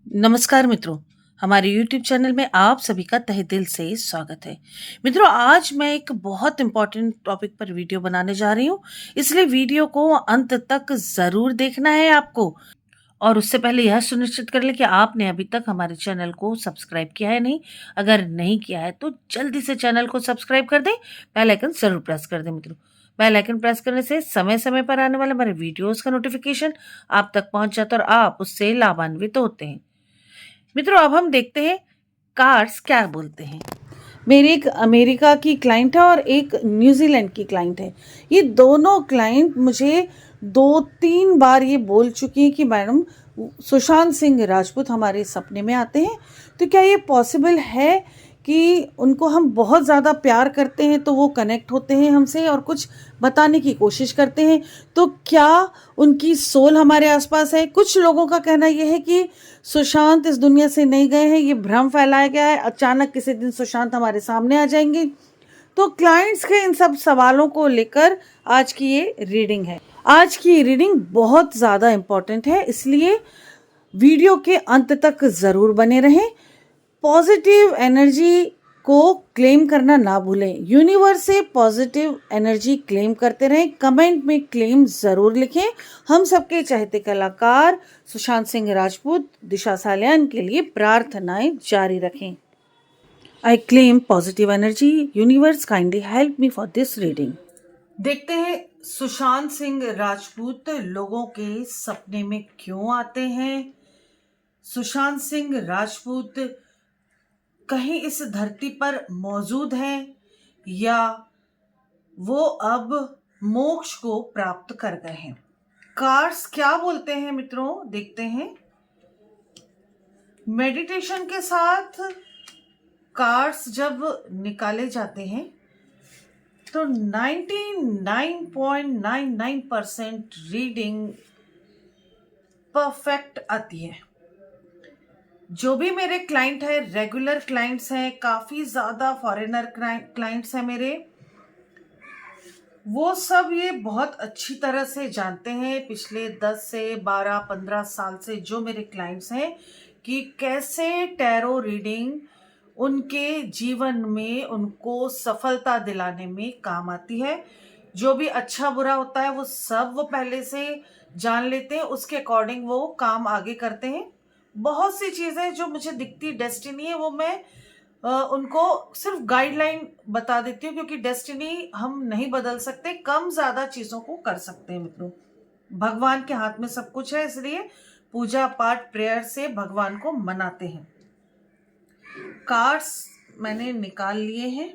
नमस्कार मित्रों, हमारे YouTube चैनल में आप सभी का तहे दिल से स्वागत है। मित्रों, आज मैं एक बहुत इम्पोर्टेंट टॉपिक पर वीडियो बनाने जा रही हूँ, इसलिए वीडियो को अंत तक ज़रूर देखना है आपको। और उससे पहले यह सुनिश्चित कर लें कि आपने अभी तक हमारे चैनल को सब्सक्राइब किया है नहीं। अगर नहीं किया है तो जल्दी से चैनल को सब्सक्राइब कर दें, बेल आइकन ज़रूर प्रेस कर दें मित्रों। बेल आइकन प्रेस करने से समय-समय पर आने वाले हमारे वीडियोज़ का नोटिफ़िकेशन आप तक पहुँच जाता है और आप उससे लाभान्वित होते हैं। मित्रों, अब हम देखते हैं कार्स क्या बोलते हैं। मेरी एक अमेरिका की क्लाइंट है और एक न्यूजीलैंड की क्लाइंट है। ये दोनों क्लाइंट मुझे 2-3 बार ये बोल चुकी हैं कि मैडम सुशांत सिंह राजपूत हमारे सपने में आते हैं। तो क्या ये पॉसिबल है कि उनको हम बहुत ज़्यादा प्यार करते हैं तो वो कनेक्ट होते हैं हमसे और कुछ बताने की कोशिश करते हैं, तो क्या उनकी सोल हमारे आसपास है? कुछ लोगों का कहना ये है कि सुशांत इस दुनिया से नहीं गए हैं, ये भ्रम फैलाया गया है, अचानक किसी दिन सुशांत हमारे सामने आ जाएंगे। तो क्लाइंट्स के इन सब सवालों को लेकर आज की ये रीडिंग है। आज की रीडिंग बहुत ज़्यादा इम्पॉर्टेंट है, इसलिए वीडियो के अंत तक ज़रूर बने रहें। पॉजिटिव एनर्जी को क्लेम करना ना भूलें। यूनिवर्स से पॉजिटिव एनर्जी क्लेम करते रहें। कमेंट में क्लेम ज़रूर लिखें। हम सबके चाहते कलाकार सुशांत सिंह राजपूत, दिशा सालियान के लिए प्रार्थनाएं जारी रखें। I claim positive energy. Universe kindly help me for this reading. देखते हैं सुशांत सिंह राजपूत लोगों के सपने में क्यों आते हैं। सुशांत सिंह राजपूत कहीं इस धरती पर मौजूद हैं या वो अब मोक्ष को प्राप्त कर गए हैं। कार्ड्स क्या बोलते हैं मित्रों, देखते हैं। मेडिटेशन के साथ कार्ड्स जब निकाले जाते हैं तो 99.99% रीडिंग परफेक्ट आती है। जो भी मेरे क्लाइंट है, रेगुलर क्लाइंट्स हैं, काफ़ी ज़्यादा फॉरेनर क्लाइंट्स हैं मेरे, वो सब ये बहुत अच्छी तरह से जानते हैं पिछले 10 से 12-15 साल से जो मेरे क्लाइंट्स हैं कि कैसे टैरो रीडिंग उनके जीवन में उनको सफलता दिलाने में काम आती है। जो भी अच्छा बुरा होता है वो सब वो पहले से जान लेते हैं, उसके अकॉर्डिंग वो काम आगे करते हैं। बहुत सी चीज़ें जो मुझे दिखती डेस्टिनी है वो मैं उनको सिर्फ गाइडलाइन बता देती हूँ, क्योंकि डेस्टिनी हम नहीं बदल सकते, कम ज़्यादा चीज़ों को कर सकते हैं मित्रों। भगवान के हाथ में सब कुछ है, इसलिए पूजा पाठ प्रेयर से भगवान को मनाते हैं। कार्ड्स मैंने निकाल लिए हैं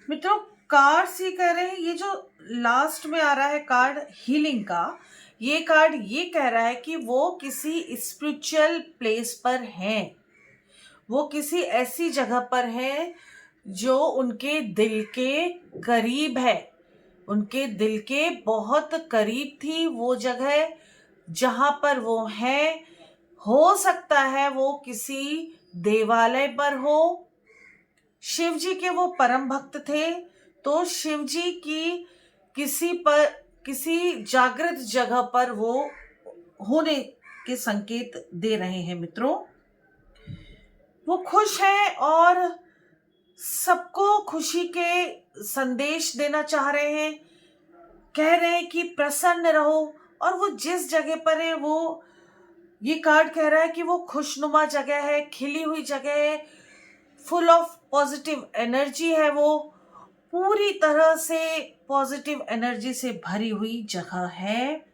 मित्रों। कार्ड्स ये कह रहे हैं, ये जो लास्ट में आ रहा है कार्ड हीलिंग का, ये कार्ड ये कह रहा है कि वो किसी स्पिरिचुअल प्लेस पर हैं, वो किसी ऐसी जगह पर है जो उनके दिल के करीब है, उनके दिल के बहुत करीब थी वो जगह जहाँ पर वो है। हो सकता है वो किसी देवालय पर हो। शिव जी के वो परम भक्त थे, तो शिव जी की किसी जागृत जगह पर वो होने के संकेत दे रहे हैं मित्रों। वो खुश हैं और सबको खुशी के संदेश देना चाह रहे हैं, कह रहे हैं कि प्रसन्न रहो। और वो जिस जगह पर है, वो ये कार्ड कह रहा है कि वो खुशनुमा जगह है, खिली हुई जगह है, फुल ऑफ पॉजिटिव एनर्जी है, वो पूरी तरह से पॉजिटिव एनर्जी से भरी हुई जगह है।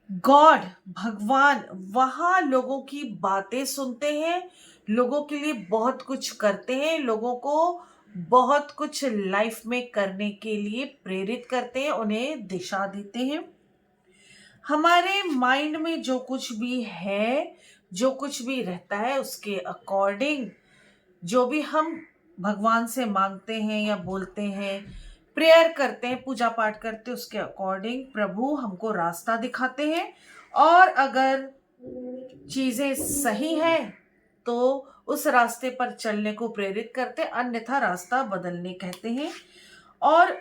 गॉड, भगवान वहाँ लोगों की बातें सुनते हैं, लोगों के लिए बहुत कुछ करते हैं, लोगों को बहुत कुछ लाइफ में करने के लिए प्रेरित करते हैं, उन्हें दिशा देते हैं। हमारे माइंड में जो कुछ भी है, जो कुछ भी रहता है, उसके अकॉर्डिंग जो भी हम भगवान से मांगते हैं या बोलते हैं, प्रेयर करते हैं, पूजा पाठ करते हैं, उसके अकॉर्डिंग प्रभु हमको रास्ता दिखाते हैं। और अगर चीज़ें सही हैं तो उस रास्ते पर चलने को प्रेरित करते हैं, अन्यथा रास्ता बदलने कहते हैं। और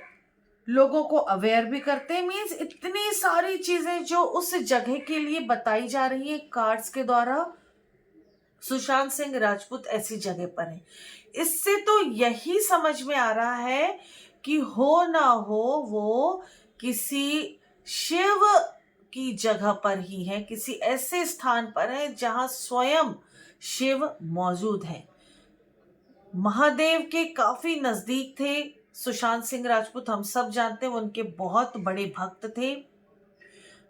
लोगों को अवेयर भी करते हैं। मीन्स इतनी सारी चीजें जो उस जगह के लिए बताई जा रही है कार्ड्स के द्वारा। सुशांत सिंह राजपूत ऐसी जगह पर है। इससे तो यही समझ में आ रहा है कि हो ना हो वो किसी शिव की जगह पर ही है, किसी ऐसे स्थान पर है जहां स्वयं शिव मौजूद है। महादेव के काफी नजदीक थे सुशांत सिंह राजपूत, हम सब जानते हैं, वो उनके बहुत बड़े भक्त थे।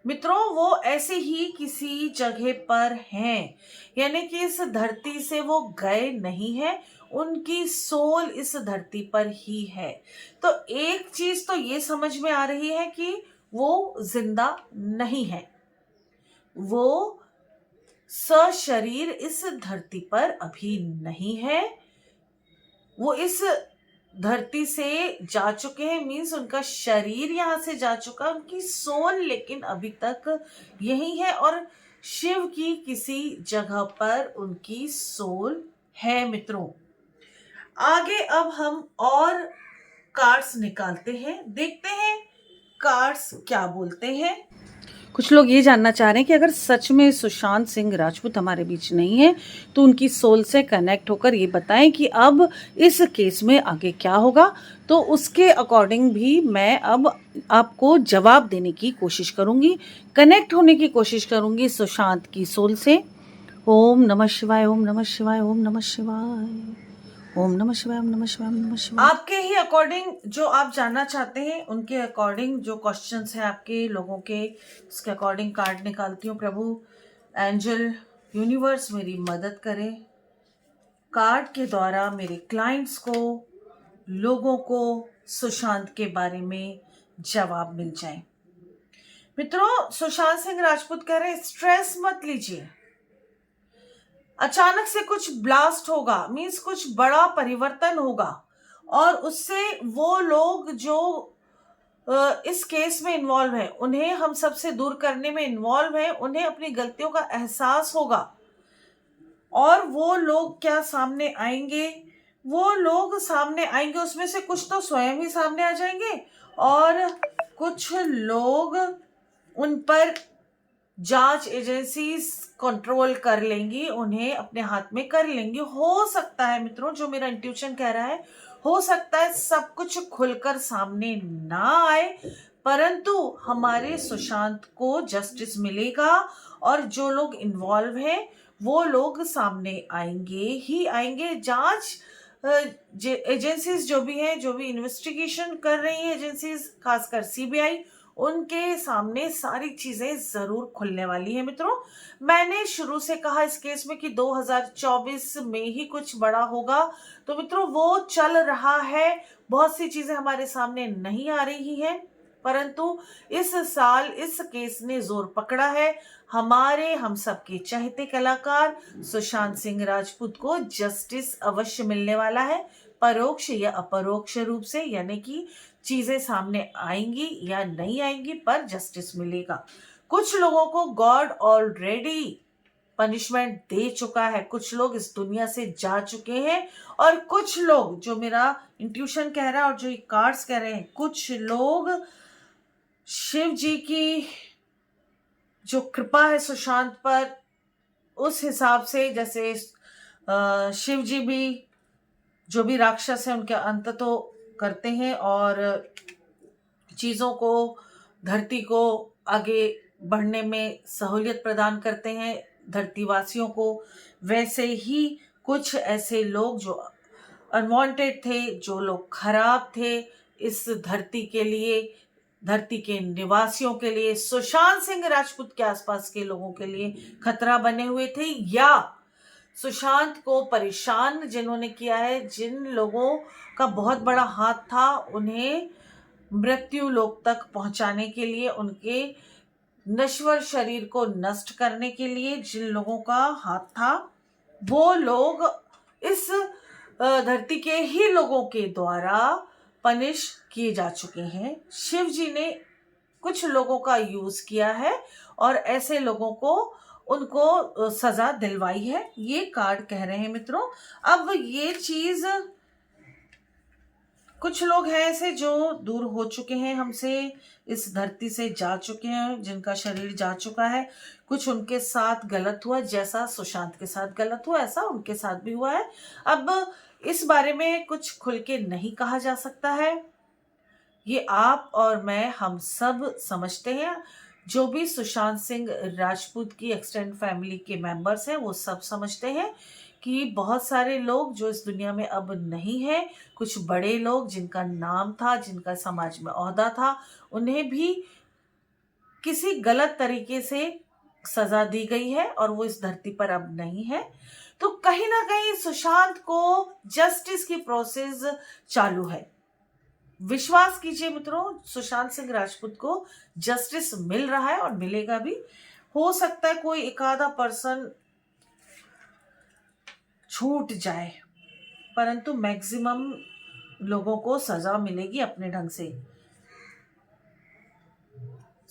मित्रों, वो ऐसे ही किसी जगह पर हैं, यानी कि इस धरती से वो गए नहीं हैं, उनकी सोल इस धरती पर ही है। तो एक चीज तो ये समझ में आ रही है कि वो जिंदा नहीं है, वो सशरीर इस धरती पर अभी नहीं है, वो इस धरती से जा चुके हैं। मीन्स उनका शरीर यहाँ से जा चुका, उनकी सोल लेकिन अभी तक यही है और शिव की किसी जगह पर उनकी सोल है। मित्रों, आगे अब हम और कार्ड्स निकालते हैं, देखते हैं कार्ड्स क्या बोलते हैं। कुछ लोग ये जानना चाह रहे हैं कि अगर सच में सुशांत सिंह राजपूत हमारे बीच नहीं है तो उनकी सोल से कनेक्ट होकर ये बताएं कि अब इस केस में आगे क्या होगा। तो उसके अकॉर्डिंग भी मैं अब आपको जवाब देने की कोशिश करूंगी, कनेक्ट होने की कोशिश करूंगी सुशांत की सोल से। ओम नमः शिवाय, ओम नमः शिवाय, ओम नमः शिवाय, ओम नमः शिवाय, ओम नमः शिवाय, ओम नमः शिवाय। आपके ही अकॉर्डिंग जो आप जानना चाहते हैं, उनके अकॉर्डिंग जो क्वेश्चंस हैं आपके लोगों के, उसके अकॉर्डिंग कार्ड निकालती हूँ। प्रभु, एंजल, यूनिवर्स मेरी मदद करे, कार्ड के द्वारा मेरे क्लाइंट्स को, लोगों को सुशांत के बारे में जवाब मिल जाए। मित्रों, सुशांत सिंह राजपूत कह रहे हैं स्ट्रेस मत लीजिए, अचानक से कुछ ब्लास्ट होगा, मीन्स कुछ बड़ा परिवर्तन होगा और उससे वो लोग जो इस केस में इन्वॉल्व है, उन्हें हम सबसे दूर करने में इन्वॉल्व है, उन्हें अपनी गलतियों का एहसास होगा और वो लोग क्या सामने आएंगे, वो लोग सामने आएंगे, उसमें से कुछ तो स्वयं ही सामने आ जाएंगे और कुछ लोग उन पर जांच एजेंसीज कंट्रोल कर लेंगी, उन्हें अपने हाथ में कर लेंगी। हो सकता है मित्रों, जो मेरा इंट्यूशन कह रहा है, हो सकता है सब कुछ खुलकर सामने ना आए, परंतु हमारे सुशांत को जस्टिस मिलेगा और जो लोग इन्वॉल्व हैं वो लोग सामने आएंगे ही आएंगे। जांच एजेंसीज जो भी हैं, जो भी इन्वेस्टिगेशन कर रही हैं एजेंसीज, खासकर सीबीआई, उनके सामने सारी चीजें जरूर खुलने वाली है। मित्रों, मैंने शुरू से कहा इस केस में कि 2024 में ही कुछ बड़ा होगा, तो मित्रों वो चल रहा है। बहुत सी चीजें हमारे सामने नहीं आ रही हैं, परंतु इस साल इस केस ने जोर पकड़ा है। हमारे हम सबके चहेते कलाकार सुशांत सिंह राजपूत को जस्टिस अवश्य मिलने वाला है, परोक्ष या अपरोक्ष रूप से, यानी कि चीजें सामने आएंगी या नहीं आएंगी, पर जस्टिस मिलेगा। कुछ लोगों को गॉड ऑलरेडी पनिशमेंट दे चुका है, कुछ लोग इस दुनिया से जा चुके हैं और कुछ लोग, जो मेरा इंट्यूशन कह रहा है और जो ये कार्ड्स कह रहे हैं, कुछ लोग शिव जी की जो कृपा है सुशांत पर, उस हिसाब से, जैसे शिव जी भी जो भी राक्षस है उनके अंत तो करते हैं और चीज़ों को, धरती को आगे बढ़ने में सहूलियत प्रदान करते हैं धरतीवासियों को, वैसे ही कुछ ऐसे लोग जो अनवांटेड थे, जो लोग खराब थे इस धरती के लिए, धरती के निवासियों के लिए, सुशांत सिंह राजपूत के आसपास के लोगों के लिए खतरा बने हुए थे, या सुशांत को परेशान जिन्होंने किया है, जिन लोगों का बहुत बड़ा हाथ था उन्हें मृत्यु लोक तक पहुंचाने के लिए, उनके नश्वर शरीर को नष्ट करने के लिए जिन लोगों का हाथ था, वो लोग इस धरती के ही लोगों के द्वारा पनिश किए जा चुके हैं। शिव जी ने कुछ लोगों का यूज किया है और ऐसे लोगों को, उनको सजा दिलवाई है, ये कार्ड कह रहे हैं। मित्रों, अब ये चीज कुछ लोग हैं ऐसे जो दूर हो चुके हैं हमसे, इस धरती से जा चुके हैं, जिनका शरीर जा चुका है। कुछ उनके साथ गलत हुआ, जैसा सुशांत के साथ गलत हुआ ऐसा उनके साथ भी हुआ है। अब इस बारे में कुछ खुल के नहीं कहा जा सकता है। ये आप और मैं हम सब समझते हैं। जो भी सुशांत सिंह राजपूत की एक्सटेंड फैमिली के मेंबर्स हैं वो सब समझते हैं कि बहुत सारे लोग जो इस दुनिया में अब नहीं है, कुछ बड़े लोग जिनका नाम था, जिनका समाज में ओहदा था, उन्हें भी किसी गलत तरीके से सजा दी गई है और वो इस धरती पर अब नहीं है। तो कहीं ना कहीं सुशांत को जस्टिस की प्रोसेस चालू है। विश्वास कीजिए मित्रों, सुशांत सिंह राजपूत को जस्टिस मिल रहा है और मिलेगा भी। हो सकता है कोई एक आधा पर्सन छूट जाए, परंतु मैक्सिमम लोगों को सजा मिलेगी अपने ढंग से।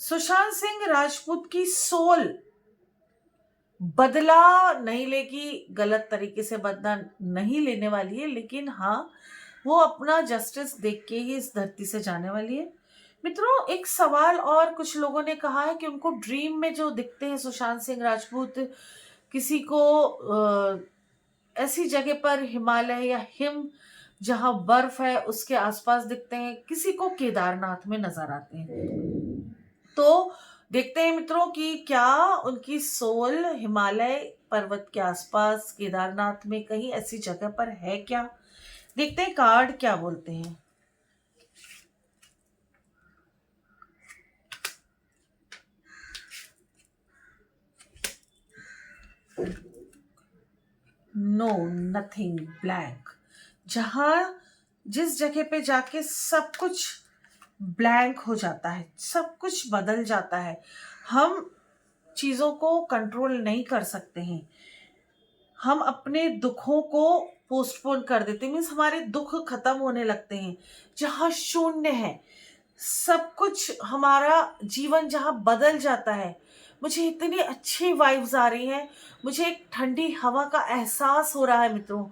सुशांत सिंह राजपूत की सोल बदला नहीं लेगी, गलत तरीके से बदला नहीं लेने वाली है, लेकिन हाँ वो अपना जस्टिस देख के ही इस धरती से जाने वाली है। मित्रों, एक सवाल और कुछ लोगों ने कहा है कि उनको ड्रीम में जो दिखते हैं सुशांत सिंह राजपूत, किसी को ऐसी जगह पर हिमालय या हिम जहां बर्फ है उसके आसपास दिखते हैं, किसी को केदारनाथ में नजर आते हैं। तो देखते हैं मित्रों कि क्या उनकी सोल हिमालय पर्वत के आसपास केदारनाथ में कहीं ऐसी जगह पर है क्या। देखते हैं कार्ड क्या बोलते हैं। No, nothing, blank. जहां जिस जगह पे जाके सब कुछ ब्लैंक हो जाता है, सब कुछ बदल जाता है, हम चीजों को कंट्रोल नहीं कर सकते हैं, हम अपने दुखों को पोस्टपोन कर देते हैं, मीन्स हमारे दुख खत्म होने लगते हैं। जहां शून्य है, सब कुछ हमारा जीवन जहां बदल जाता है। मुझे इतनी अच्छी वाइब्स आ रही हैं, मुझे एक ठंडी हवा का एहसास हो रहा है मित्रों।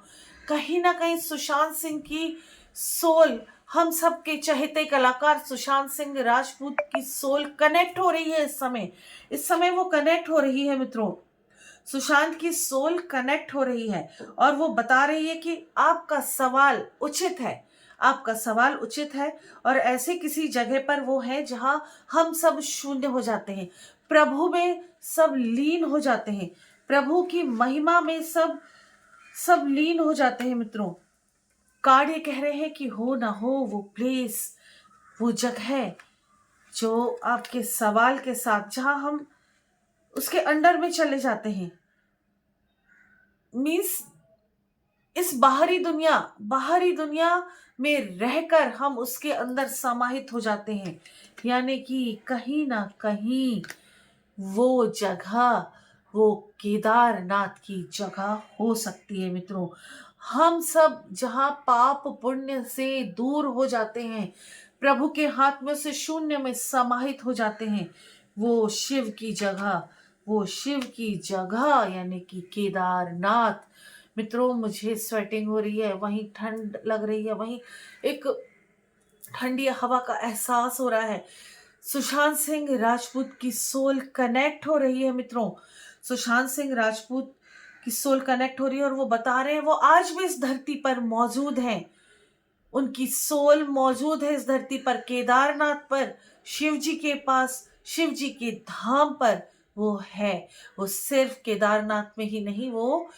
कहीं ना कहीं सुशांत सिंह की सोल, हम सब के चहेते कलाकार सुशांत सिंह राजपूत की सोल कनेक्ट हो रही है। इस समय वो कनेक्ट हो रही है मित्रों। सुशांत की सोल कनेक्ट हो रही है और वो बता रही है कि आपका सवाल उचित है, आपका सवाल उचित है। और ऐसे किसी जगह पर वो है जहां हम सब शून्य हो जाते हैं, प्रभु में सब लीन हो जाते हैं, प्रभु की महिमा में सब लीन हो जाते हैं मित्रों। कार्ड ये कह रहे हैं कि हो ना हो वो प्लेस, वो जगह जो आपके सवाल के साथ, जहां हम उसके अंडर में चले जाते हैं, मीन्स इस बाहरी दुनिया में रहकर हम उसके अंदर समाहित हो जाते हैं। यानी कि कहीं ना कहीं वो जगह, वो केदारनाथ की जगह हो सकती है मित्रों। हम सब जहां पाप पुण्य से दूर हो जाते हैं, प्रभु के हाथ में से शून्य में समाहित हो जाते हैं, वो शिव की जगह, वो शिव की जगह यानी कि केदारनाथ। मित्रों, मुझे स्वेटिंग हो रही है, वहीं ठंड लग रही है, वहीं एक ठंडी हवा का एहसास हो रहा है। सुशांत सिंह राजपूत की सोल कनेक्ट हो रही है मित्रों। सुशांत सिंह राजपूत की सोल कनेक्ट हो रही है और वो बता रहे हैं वो आज भी इस धरती पर मौजूद हैं। उनकी सोल मौजूद है इस धरती पर, केदारनाथ पर, शिव जी के पास, शिव जी के धाम पर वो है। वो सिर्फ केदारनाथ में ही नहीं, वो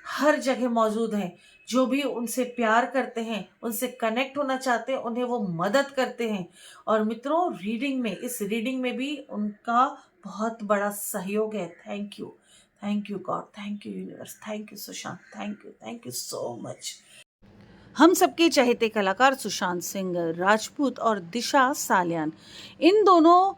हर जगह मौजूद हैं। जो भी उनसे प्यार करते हैं, उनसे कनेक्ट होना चाहते हैं, उन्हें वो मदद करते हैं। और मित्रों, इस रीडिंग में भी उनका बहुत बड़ा सहयोग है। Thank you God, thank you universe, thank you Sushant, thank you so much. हम सबके चहेते कलाकार सुशांत सिंह राजपूत और दिशा सालियान, इन दोनों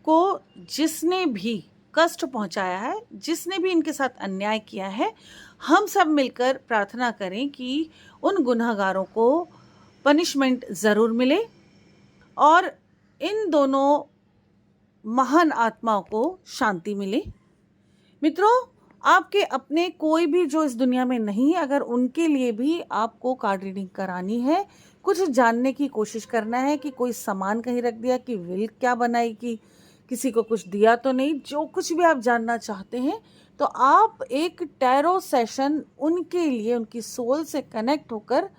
को जिसने भी कष्ट पहुंचाया है, जिसने भी इनके साथ अन्याय किया है, हम सब मिलकर प्रार्थना करें कि उन गुनहगारों को पनिशमेंट ज़रूर मिले और इन दोनों महान आत्माओं को शांति मिले। मित्रों, आपके अपने कोई भी जो इस दुनिया में नहीं है, अगर उनके लिए भी आपको कार्ड रीडिंग करानी है, कुछ जानने की कोशिश करना है कि कोई सामान कहीं रख दिया, कि विल क्या बनाई, कि किसी को कुछ दिया तो नहीं। जो कुछ भी आप जानना चाहते हैं तो आप एक टैरो सेशन उनके लिए, उनकी सोल से कनेक्ट होकर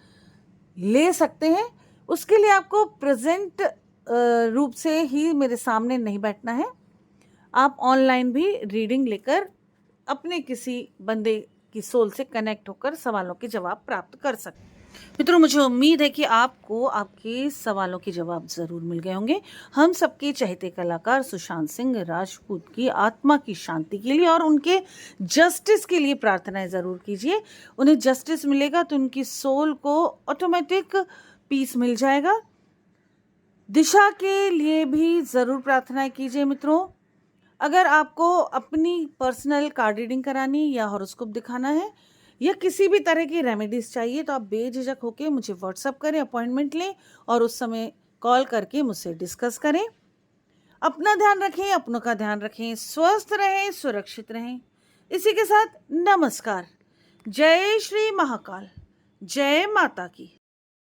ले सकते हैं। उसके लिए आपको प्रेजेंट रूप से ही मेरे सामने नहीं बैठना है। आप ऑनलाइन भी रीडिंग लेकर अपने किसी बंदे की सोल से कनेक्ट होकर सवालों के जवाब प्राप्त कर सकते हैं। मित्रों, मुझे उम्मीद है कि आपको आपके सवालों के जवाब ज़रूर मिल गए होंगे। हम सबके चहेते कलाकार सुशांत सिंह राजपूत की आत्मा की शांति के लिए और उनके जस्टिस के लिए प्रार्थनाएं ज़रूर कीजिए। उन्हें जस्टिस मिलेगा तो उनकी सोल को ऑटोमेटिक पीस मिल जाएगा। दिशा के लिए भी ज़रूर प्रार्थनाएं कीजिए मित्रों। अगर आपको अपनी पर्सनल कार्ड रीडिंग करानी या हॉरोस्कोप दिखाना है या किसी भी तरह की रेमेडीज चाहिए तो आप बेझिझक होकर मुझे व्हाट्सअप करें, अपॉइंटमेंट लें और उस समय कॉल करके मुझसे डिस्कस करें। अपना ध्यान रखें, अपनों का ध्यान रखें, स्वस्थ रहें, सुरक्षित रहें। इसी के साथ नमस्कार। जय श्री महाकाल, जय माता की।